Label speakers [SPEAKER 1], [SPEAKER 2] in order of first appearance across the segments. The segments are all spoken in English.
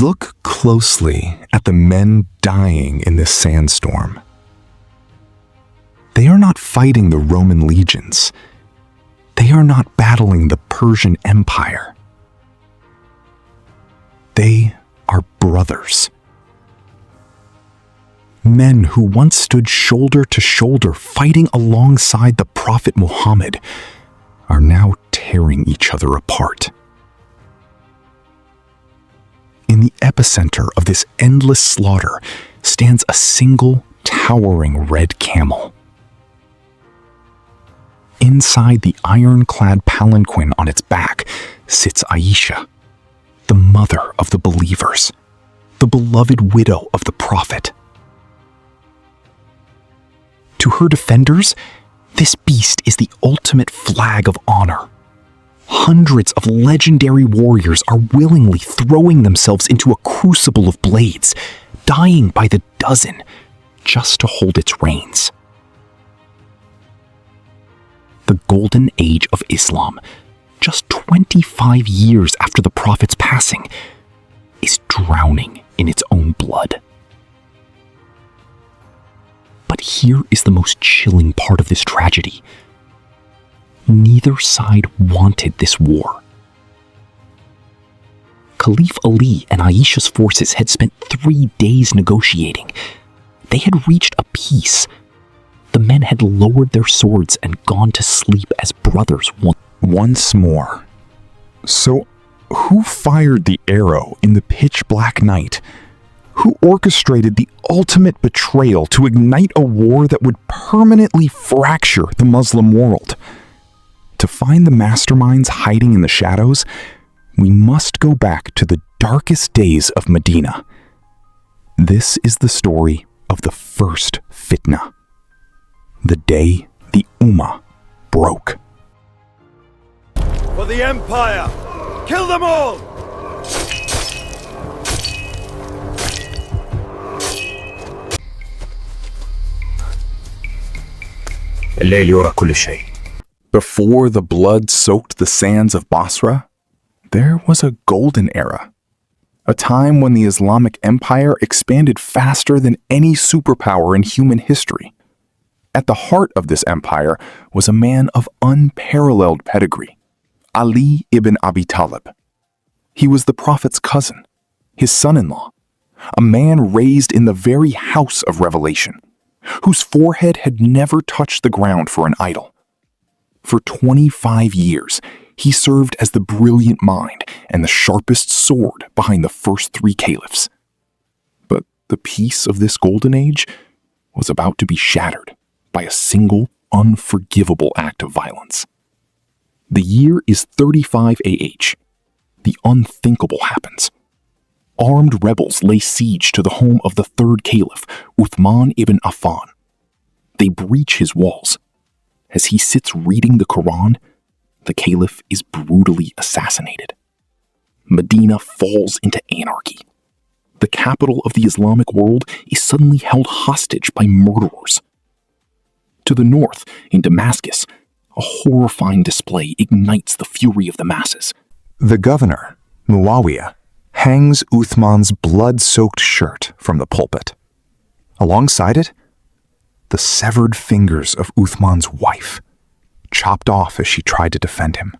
[SPEAKER 1] Look closely at the men dying in this sandstorm. They are not fighting the Roman legions. They are not battling the Persian Empire. They are brothers. Men who once stood shoulder to shoulder fighting alongside the Prophet Muhammad are now tearing each other apart. In the epicenter of this endless slaughter stands a single towering red camel. Inside the iron-clad palanquin on its back sits Aisha, the mother of the believers, the beloved widow of the Prophet. To her defenders, this beast is the ultimate flag of honor. Hundreds of legendary warriors are willingly throwing themselves into a crucible of blades, dying by the dozen, just to hold its reins. The golden age of Islam, just 25 years after the Prophet's passing, is drowning in its own blood. But here is the most chilling part of this tragedy. Neither side wanted this war. Caliph Ali and Aisha's forces had spent 3 days negotiating. They had reached a peace. The men had lowered their swords and gone to sleep as brothers once more. So, who fired the arrow in the pitch-black night? Who orchestrated the ultimate betrayal to ignite a war that would permanently fracture the Muslim world? To find the masterminds hiding in the shadows, we must go back to the darkest days of Medina. This is the story of the First Fitna, the day the Ummah broke.
[SPEAKER 2] For the Empire! Kill them all!
[SPEAKER 3] الليل يرى كل شيء.
[SPEAKER 1] Before the blood soaked the sands of Basra, there was a golden era. A time when the Islamic Empire expanded faster than any superpower in human history. At the heart of this empire was a man of unparalleled pedigree, Ali ibn Abi Talib. He was the Prophet's cousin, his son-in-law, a man raised in the very house of revelation, whose forehead had never touched the ground for an idol. For 25 years, he served as the brilliant mind and the sharpest sword behind the first 3 caliphs. But the peace of this golden age was about to be shattered by a single, unforgivable act of violence. The year is 35 AH. The unthinkable happens. Armed rebels lay siege to the home of the 3rd caliph, Uthman ibn Affan. They breach his walls. As he sits reading the Quran, the caliph is brutally assassinated. Medina falls into anarchy. The capital of the Islamic world is suddenly held hostage by murderers. To the north, in Damascus, a horrifying display ignites the fury of the masses. The governor, Muawiyah, hangs Uthman's blood-soaked shirt from the pulpit. Alongside it, the severed fingers of Uthman's wife, chopped off as she tried to defend him.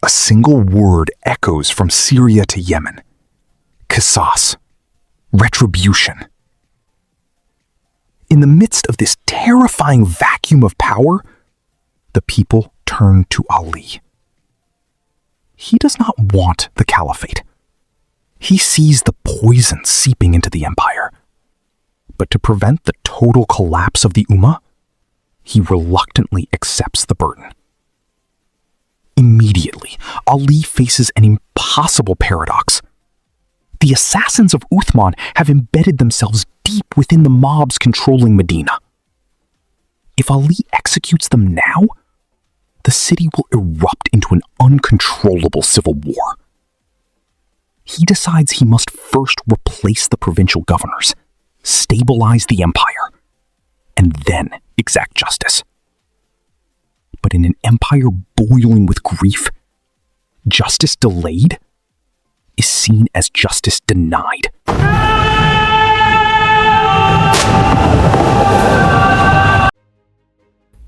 [SPEAKER 1] A single word echoes from Syria to Yemen: qisas, retribution. In the midst of this terrifying vacuum of power, the people turn to Ali. He does not want the caliphate. He sees the poison seeping into the empire. But to prevent the total collapse of the Ummah, he reluctantly accepts the burden. Immediately, Ali faces an impossible paradox. The assassins of Uthman have embedded themselves deep within the mobs controlling Medina. If Ali executes them now, the city will erupt into an uncontrollable civil war. He decides he must first replace the provincial governors, stabilize the empire, and then exact justice. But in an empire boiling with grief, justice delayed is seen as justice denied.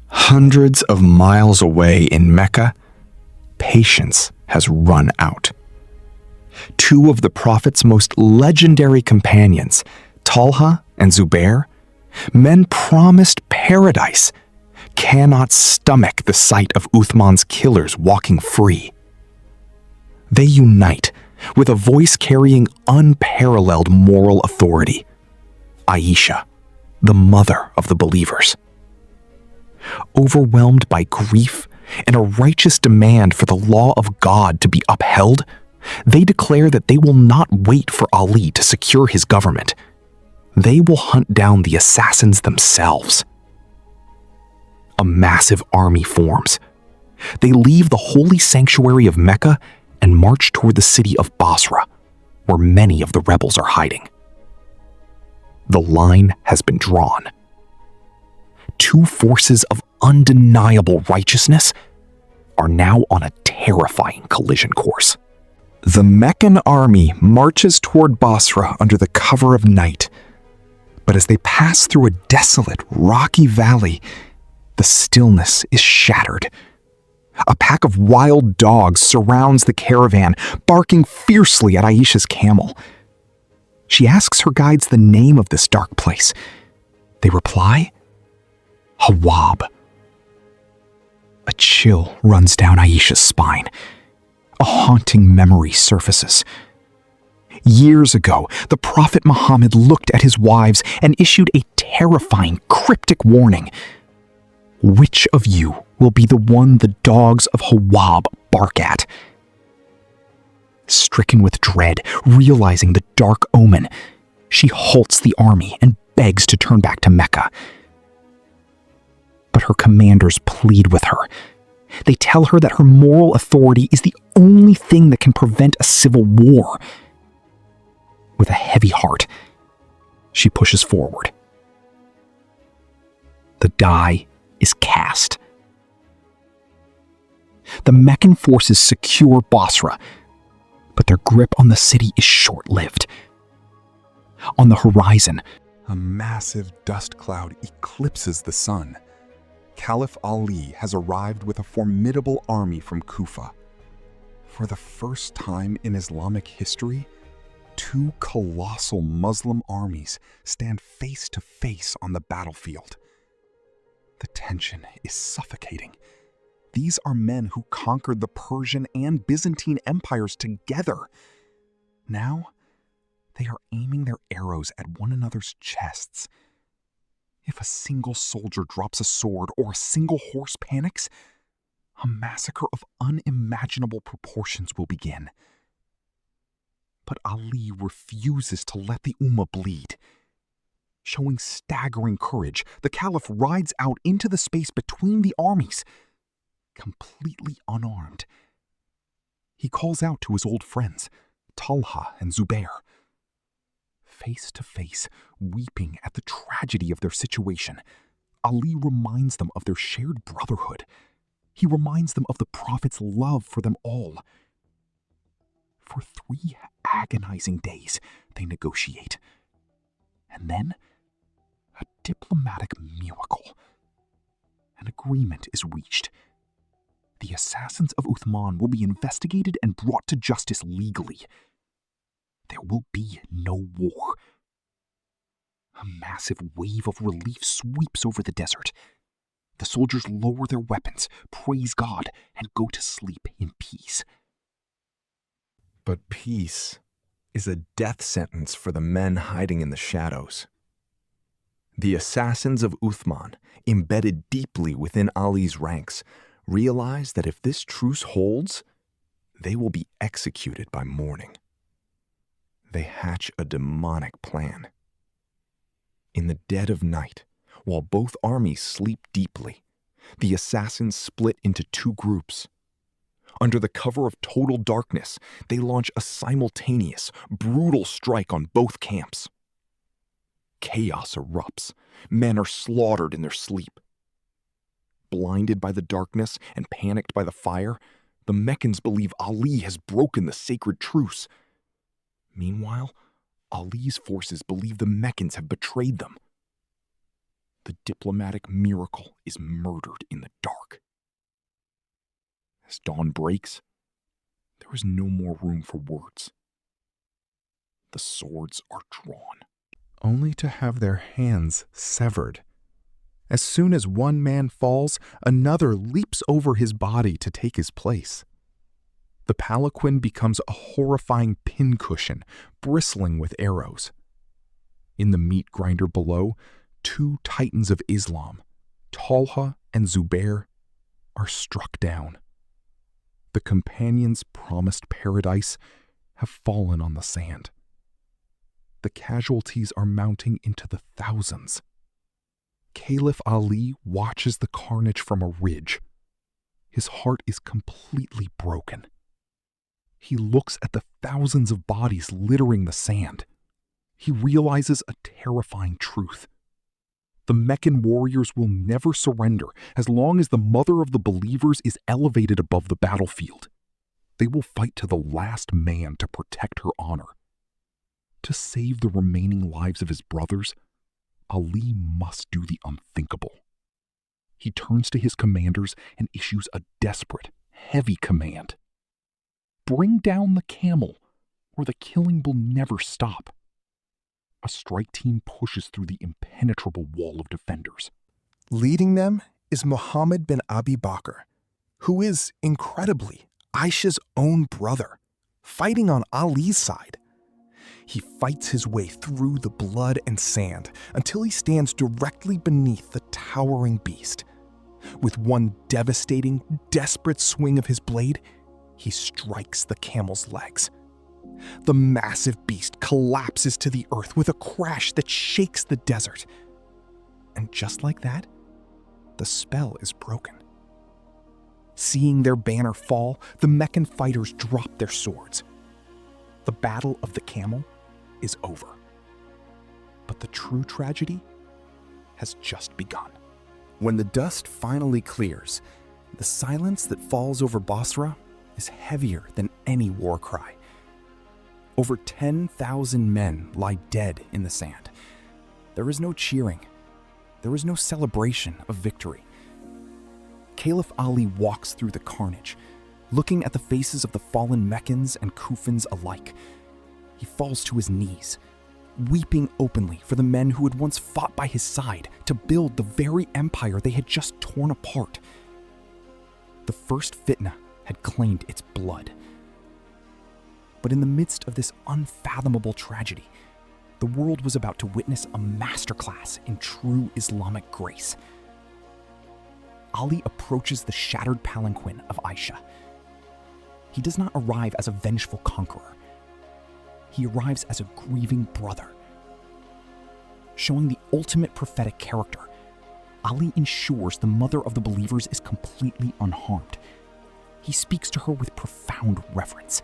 [SPEAKER 1] Hundreds of miles away in Mecca, patience has run out. Two of the Prophet's most legendary companions, Talha and Zubair, men promised paradise, cannot stomach the sight of Uthman's killers walking free. They unite with a voice carrying unparalleled moral authority, Aisha, the mother of the believers. Overwhelmed by grief and a righteous demand for the law of God to be upheld, they declare that they will not wait for Ali to secure his government. They will hunt down the assassins themselves. A massive army forms. They leave the holy sanctuary of Mecca and march toward the city of Basra, where many of the rebels are hiding. The line has been drawn. Two forces of undeniable righteousness are now on a terrifying collision course. The Meccan army marches toward Basra under the cover of night, but as they pass through a desolate, rocky valley, the stillness is shattered. A pack of wild dogs surrounds the caravan, barking fiercely at Aisha's camel. She asks her guides the name of this dark place. They reply, Hawab. A chill runs down Aisha's spine. A haunting memory surfaces. Years ago, the Prophet Muhammad looked at his wives and issued a terrifying, cryptic warning. Which of you will be the one the dogs of Hawab bark at? Stricken with dread, realizing the dark omen, she halts the army and begs to turn back to Mecca. But her commanders plead with her. They tell her that her moral authority is the only thing that can prevent a civil war. With a heavy heart, she pushes forward. The die is cast. The Meccan forces secure Basra, but their grip on the city is short-lived. On the horizon, a massive dust cloud eclipses the sun. Caliph Ali has arrived with a formidable army from Kufa. For the first time in Islamic history, two colossal Muslim armies stand face to face on the battlefield. The tension is suffocating. These are men who conquered the Persian and Byzantine empires together. Now, they are aiming their arrows at one another's chests. If a single soldier drops a sword or a single horse panics, a massacre of unimaginable proportions will begin. But Ali refuses to let the Ummah bleed. Showing staggering courage, the Caliph rides out into the space between the armies, completely unarmed. He calls out to his old friends, Talha and Zubair. Face to face, weeping at the tragedy of their situation, Ali reminds them of their shared brotherhood. He reminds them of the Prophet's love for them all. For 3 agonizing days, they negotiate. And then, a diplomatic miracle. An agreement is reached. The assassins of Uthman will be investigated and brought to justice legally. There will be no war. A massive wave of relief sweeps over the desert. The soldiers lower their weapons, praise God, and go to sleep in peace. But peace is a death sentence for the men hiding in the shadows. The assassins of Uthman, embedded deeply within Ali's ranks, realize that if this truce holds, they will be executed by morning. They hatch a demonic plan. In the dead of night, while both armies sleep deeply, the assassins split into 2 groups. Under the cover of total darkness, they launch a simultaneous, brutal strike on both camps. Chaos erupts. Men are slaughtered in their sleep. Blinded by the darkness and panicked by the fire, the Meccans believe Ali has broken the sacred truce. Meanwhile, Ali's forces believe the Meccans have betrayed them. The diplomatic miracle is murdered in the dark. As dawn breaks, there is no more room for words. The swords are drawn, only to have their hands severed. As soon as one man falls, another leaps over his body to take his place. The palanquin becomes a horrifying pincushion, bristling with arrows. In the meat grinder below, two titans of Islam, Talha and Zubair, are struck down. The companions promised paradise have fallen on the sand. The casualties are mounting into the thousands. Caliph Ali watches the carnage from a ridge. His heart is completely broken. He looks at the thousands of bodies littering the sand. He realizes a terrifying truth. The Meccan warriors will never surrender as long as the mother of the believers is elevated above the battlefield. They will fight to the last man to protect her honor. To save the remaining lives of his brothers, Ali must do the unthinkable. He turns to his commanders and issues a desperate, heavy command. Bring down the camel, or the killing will never stop. A strike team pushes through the impenetrable wall of defenders.
[SPEAKER 4] Leading them is Muhammad bin Abi Bakr, who is, incredibly, Aisha's own brother, fighting on Ali's side. He fights his way through the blood and sand until he stands directly beneath the towering beast. With one devastating, desperate swing of his blade, he strikes the camel's legs. The massive beast collapses to the earth with a crash that shakes the desert. And just like that, the spell is broken. Seeing their banner fall, the Meccan fighters drop their swords. The battle of the camel is over. But the true tragedy has just begun. When the dust finally clears, the silence that falls over Basra is heavier than any war cry. Over 10,000 men lie dead in the sand. There is no cheering. There is no celebration of victory. Caliph Ali walks through the carnage, looking at the faces of the fallen Meccans and Kufans alike. He falls to his knees, weeping openly for the men who had once fought by his side to build the very empire they had just torn apart. The First Fitna had claimed its blood. But in the midst of this unfathomable tragedy, the world was about to witness a masterclass in true Islamic grace. Ali approaches the shattered palanquin of Aisha. He does not arrive as a vengeful conqueror. He arrives as a grieving brother. Showing the ultimate prophetic character, Ali ensures the mother of the believers is completely unharmed. He speaks to her with profound reverence.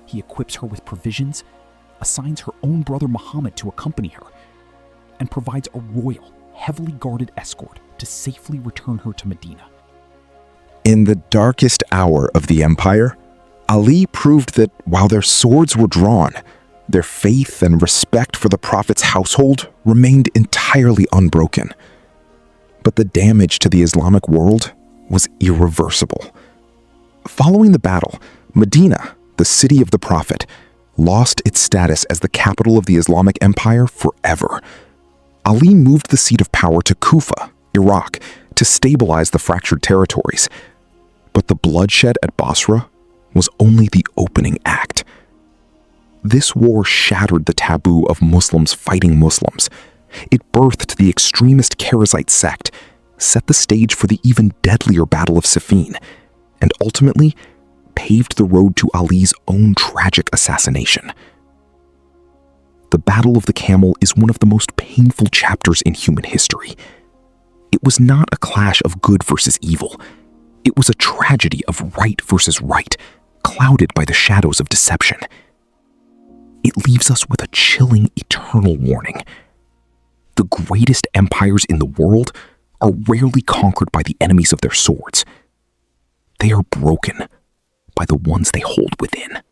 [SPEAKER 4] He equips her with provisions, assigns her own brother Muhammad to accompany her, and provides a royal, heavily guarded escort to safely return her to Medina.
[SPEAKER 1] In the darkest hour of the empire, Ali proved that while their swords were drawn, their faith and respect for the Prophet's household remained entirely unbroken. But the damage to the Islamic world was irreversible. Following the battle, Medina, the city of the Prophet, lost its status as the capital of the Islamic Empire forever. Ali moved the seat of power to Kufa, Iraq, to stabilize the fractured territories. But the bloodshed at Basra was only the opening act. This war shattered the taboo of Muslims fighting Muslims. It birthed the extremist Kharizite sect, set the stage for the even deadlier Battle of Siffin, and ultimately paved the road to Ali's own tragic assassination. The Battle of the Camel is one of the most painful chapters in human history. It was not a clash of good versus evil. It was a tragedy of right versus right, clouded by the shadows of deception. It leaves us with a chilling, eternal warning. The greatest empires in the world are rarely conquered by the enemies of their swords. They are broken by the ones they hold within.